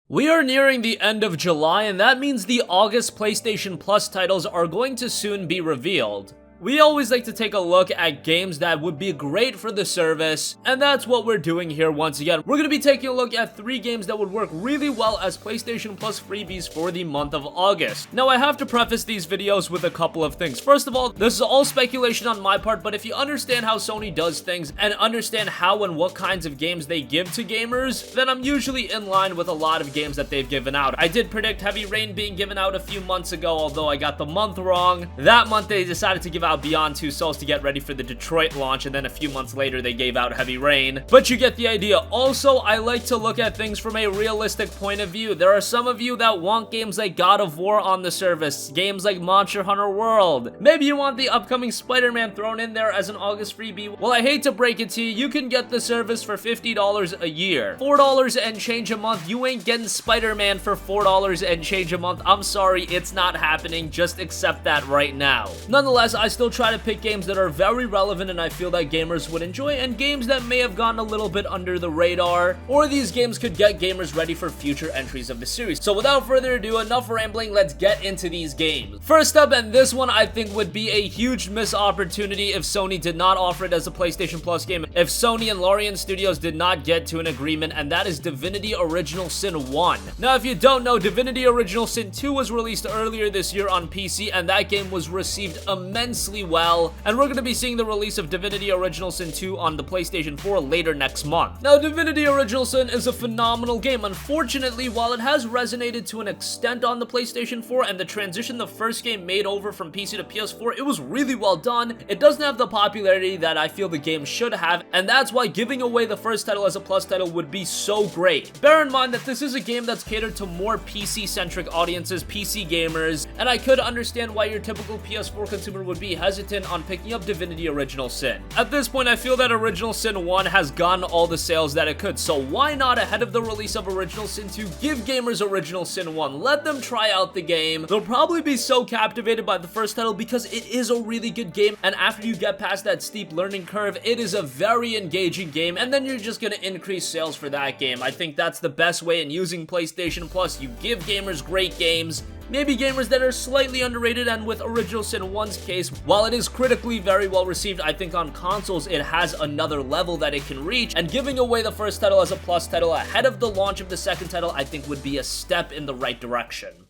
We are nearing the end of July, and that means the August PlayStation Plus titles are going to soon be revealed. We always like to take a look at games that would be great for the service, and that's what we're doing here once again. We're going to be taking a look at 3 games that would work really well as PlayStation Plus freebies for the month of August. Now, I have to preface these videos with a couple of things. First of all, this is all speculation on my part, but if you understand how Sony does things and understand how and what kinds of games they give to gamers, then I'm usually in line with a lot of games that they've given out. I did predict Heavy Rain being given out a few months ago, although I got the month wrong. That month, they decided to give out Beyond Two Souls to get ready for the Detroit launch, and then a few months later they gave out Heavy Rain. But you get the idea. Also, I like to look at things from a realistic point of view. There are some of you that want games like God of War on the service, games like Monster Hunter World. Maybe you want the upcoming Spider-Man thrown in there as an August freebie. Well, I hate to break it to you, you can get the service for $50 a year. $4 and change a month. You ain't getting Spider-Man for $4 and change a month. I'm sorry, it's not happening. Just accept that right now. Nonetheless, I still try to pick games that are very relevant and I feel that gamers would enjoy, and games that may have gone a little bit under the radar, or these games could get gamers ready for future entries of the series. So without further ado, enough rambling, let's get into these games. First up, and this one I think would be a huge missed opportunity if Sony did not offer it as a PlayStation Plus game, if Sony and Larian Studios did not get to an agreement, and that is Divinity Original Sin 1. Now, if you don't know, Divinity Original Sin 2 was released earlier this year on PC, and that game was received immensely well, and we're going to be seeing the release of Divinity Original Sin 2 on the PlayStation 4 later next month. Now, Divinity Original Sin is a phenomenal game. Unfortunately, while it has resonated to an extent on the PlayStation 4 and the transition the first game made over from PC to PS4, it was really well done. It doesn't have the popularity that I feel the game should have, and that's why giving away the first title as a Plus title would be so great. Bear in mind that this is a game that's catered to more PC-centric audiences, PC gamers, and I could understand why your typical PS4 consumer would be hesitant on picking up Divinity Original Sin. At this point, I feel that Original Sin 1 has gotten all the sales that it could, so why not, ahead of the release of Original Sin 2, give gamers Original Sin 1, let them try out the game. They'll probably be so captivated by the first title because it is a really good game, and after you get past that steep learning curve, it is a very engaging game, and then you're just gonna increase sales for that game. I think that's the best way in using PlayStation Plus. You give gamers great games, maybe gamers that are slightly underrated, and with Original Sin 1's case, while it is critically very well received, I think on consoles it has another level that it can reach, and giving away the first title as a Plus title ahead of the launch of the second title I think would be a step in the right direction.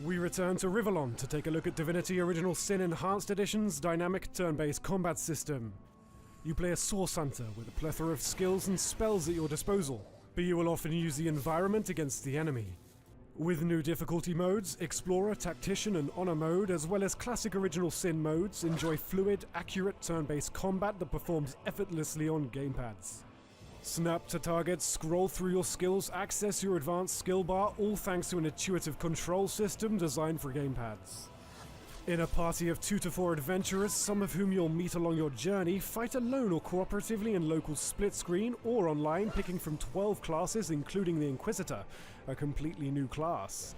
We return to Rivalon to take a look at Divinity Original Sin Enhanced Edition's dynamic turn-based combat system. You play a Source Hunter with a plethora of skills and spells at your disposal, but you will often use the environment against the enemy. With new difficulty modes, Explorer, Tactician, and Honor mode, as well as classic Original Sin modes, enjoy fluid, accurate turn-based combat that performs effortlessly on gamepads. Snap to targets, scroll through your skills, access your advanced skill bar, all thanks to an intuitive control system designed for gamepads. In a party of 2 to 4 adventurers, some of whom you'll meet along your journey, fight alone or cooperatively in local split screen or online, picking from 12 classes including the Inquisitor, a completely new class.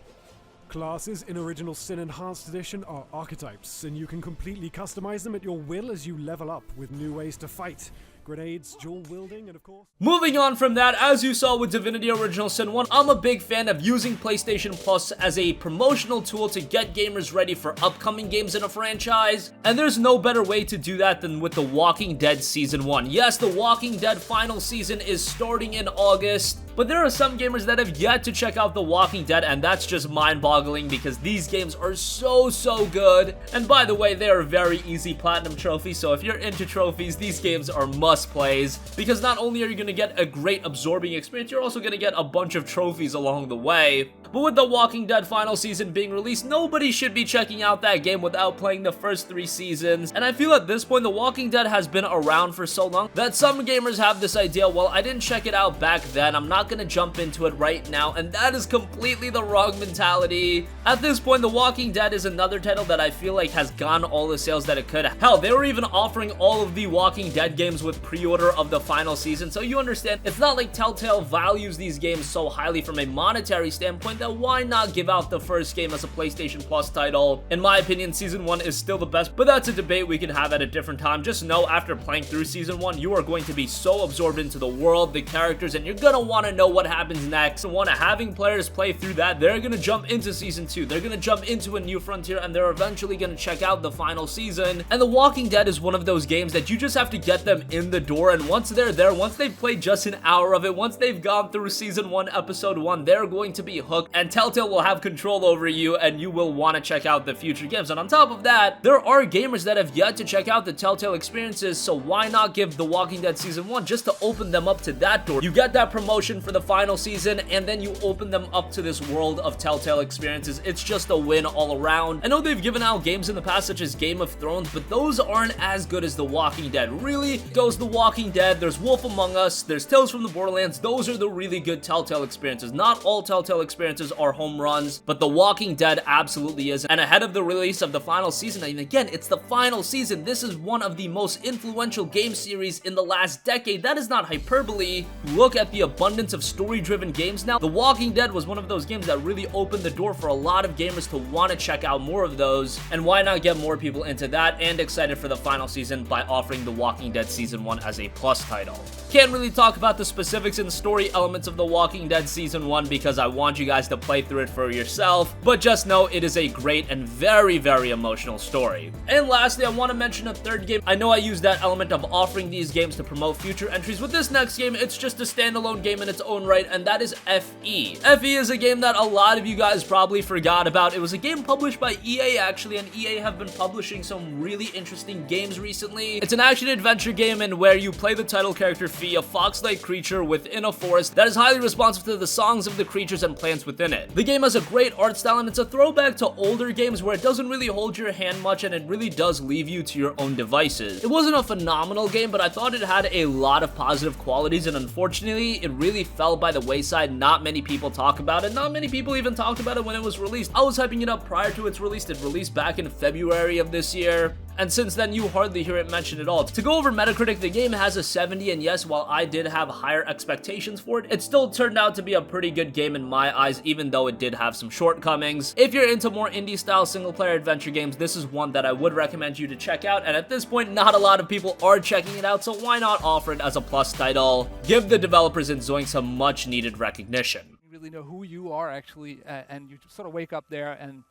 Classes in Original Sin Enhanced Edition are archetypes, and you can completely customize them at your will as you level up with new ways to fight, grenades, dual wielding, and of course... Moving on from that, as you saw with Divinity Original Sin 1, I'm a big fan of using PlayStation Plus as a promotional tool to get gamers ready for upcoming games in a franchise, and there's no better way to do that than with The Walking Dead Season 1. Yes, The Walking Dead final season is starting in August, but there are some gamers that have yet to check out The Walking Dead, and that's just mind-boggling because these games are so good. And by the way, they are very easy platinum trophies, so if you're into trophies, these games are must-plays, because not only are you going to get a great absorbing experience, you're also going to get a bunch of trophies along the way. But with The Walking Dead final season being released, nobody should be checking out that game without playing the first 3 seasons, and I feel at this point The Walking Dead has been around for so long that some gamers have this idea, well, I didn't check it out back then, I'm not gonna jump into it right now, and that is completely the wrong mentality. At this point, The Walking Dead is another title that I feel like has gotten all the sales that it could. Hell, they were even offering all of the Walking Dead games with pre-order of the final season, so you understand it's not like Telltale values these games so highly from a monetary standpoint that why not give out the first game as a PlayStation Plus title. In my opinion, Season 1 is still the best, but that's a debate we can have at a different time. Just know after playing through Season 1, you are going to be so absorbed into the world, the characters, and you're gonna want to know what happens next. And having players play through that, they're gonna jump into Season 2, they're gonna jump into a new frontier, and they're eventually gonna check out the final season. And The Walking Dead is one of those games that you just have to get them in the door, and once they're there, once they've played just an hour of it, once they've gone through Season 1, Episode 1, they're going to be hooked, and Telltale will have control over you, and you will want to check out the future games. And on top of that, there are gamers that have yet to check out the Telltale experiences, so why not give The Walking Dead Season 1 just to open them up to that door? You get that promotion for the final season, and then you open them up to this world of Telltale experiences. It's just a win all around. I know they've given out games in the past such as Game of Thrones, but those aren't as good as The Walking Dead. Really goes The Walking Dead, there's Wolf Among Us, there's Tales from the Borderlands. Those are the really good Telltale experiences. Not all Telltale experiences are home runs, but The Walking Dead absolutely is. And ahead of the release of the final season, and again, it's the final season, this is one of the most influential game series in the last decade. That is not hyperbole. Look at the abundance of story-driven games now. The Walking Dead was one of those games that really opened the door for a lot of gamers to want to check out more of those, and why not get more people into that and excited for the final season by offering The Walking Dead Season 1 as a Plus title. Can't really talk about the specifics and story elements of The Walking Dead Season 1 because I want you guys to play through it for yourself, but just know it is a great and very, very emotional story. And lastly, I want to mention a third game. I know I used that element of offering these games to promote future entries. With this next game, it's just a standalone game in its own right, and that is FE. FE is a game that a lot of you guys probably forgot about. It was a game published by EA actually, and EA have been publishing some really interesting games recently. It's an action-adventure game in where you play the title character Fee, a fox-like creature within a forest that is highly responsive to the songs of the creatures and plants within it. The game has a great art style, and it's a throwback to older games where it doesn't really hold your hand much, and it really does leave you to your own devices. It wasn't a phenomenal game, but I thought it had a lot of positive qualities, and unfortunately, it really fell by the wayside. Not many people talk about it. Not many people even talked about it when it was released. I was hyping it up prior to its release. It released back in February of this year, and since then you hardly hear it mentioned at all. To go over Metacritic, the game has a 70, and yes, while I did have higher expectations for it, it still turned out to be a pretty good game in my eyes, even though it did have some shortcomings. If you're into more indie-style single-player adventure games, this is one that I would recommend you to check out, and at this point, not a lot of people are checking it out, so why not offer it as a Plus title? Give the developers in Zoink some much-needed recognition. You really know who you are, actually, and you sort of wake up there, and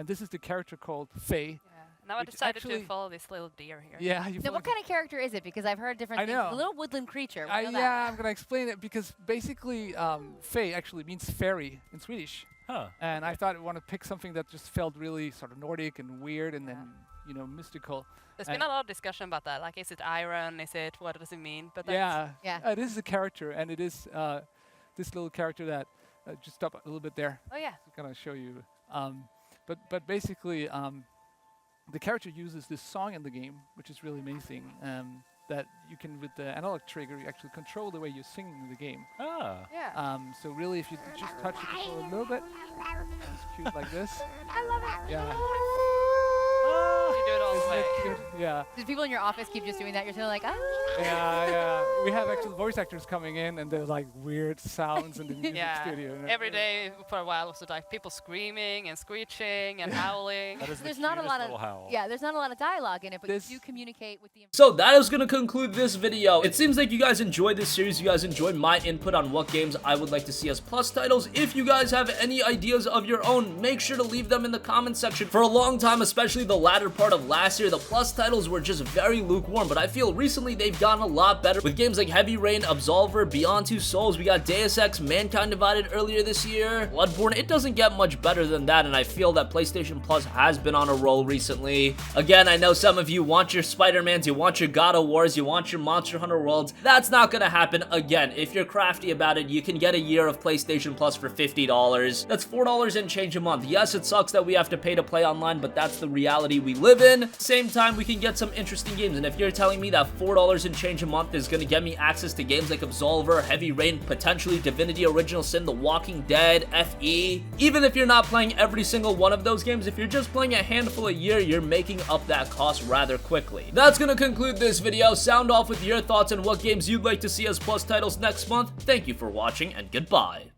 this is the character called Faye. Now I decided to follow this little deer here. Yeah. Now, what kind of character is it? Because I've heard different things. A little woodland creature. Yeah, I'm going to explain it because basically Faye actually means fairy in Swedish. Huh. And I thought I wanted to pick something that just felt really sort of Nordic and weird and then, you know, mystical. There's been a lot of discussion about that. Like, is it iron? Is it, what does it mean? But yeah. It is a character, and it is this little character that, just stop a little bit there. Oh, yeah. I'm going to show you. But basically, the character uses this song in the game, which is really amazing, that you can, with the analog trigger, you actually control the way you sing in the game. Ah. Yeah. So really, if you just touch the controller a little bit, it's cute like this. I love it. Yeah. You do it all the way. Yeah. Did people in your office keep just doing that? You're still like, ah. Yeah. We have actual voice actors coming in, and there's like weird sounds in the music studio. Every day for a while, was like people screaming and screeching and howling. That is There's the not a cutest lot little of howl. there's not a lot of dialogue in it, but you do communicate with the. So that is going to conclude this video. It seems like you guys enjoyed this series. You guys enjoyed my input on what games I would like to see as Plus titles. If you guys have any ideas of your own, make sure to leave them in the comment section. For a long time, especially the latter part of last year, the Plus titles were just very lukewarm, but I feel recently they've gotten a lot better with games like Heavy Rain, Absolver, Beyond Two Souls. We got Deus Ex, Mankind Divided earlier this year, Bloodborne. It doesn't get much better than that, and I feel that PlayStation Plus has been on a roll recently. Again, I know some of you want your Spider-Mans, you want your God of Wars, you want your Monster Hunter Worlds. That's not gonna happen. Again, if you're crafty about it, you can get a year of PlayStation Plus for $50. That's $4 and change a month. Yes, it sucks that we have to pay to play online, but that's the reality we live in. Same time, we can get some interesting games, and if you're telling me that $4 and change a month is gonna get get me access to games like Absolver, Heavy Rain, potentially Divinity Original Sin, The Walking Dead, FE. Even if you're not playing every single one of those games, if you're just playing a handful a year, you're making up that cost rather quickly. That's gonna conclude this video. Sound off with your thoughts on what games you'd like to see as Plus titles next month. Thank you for watching, and goodbye.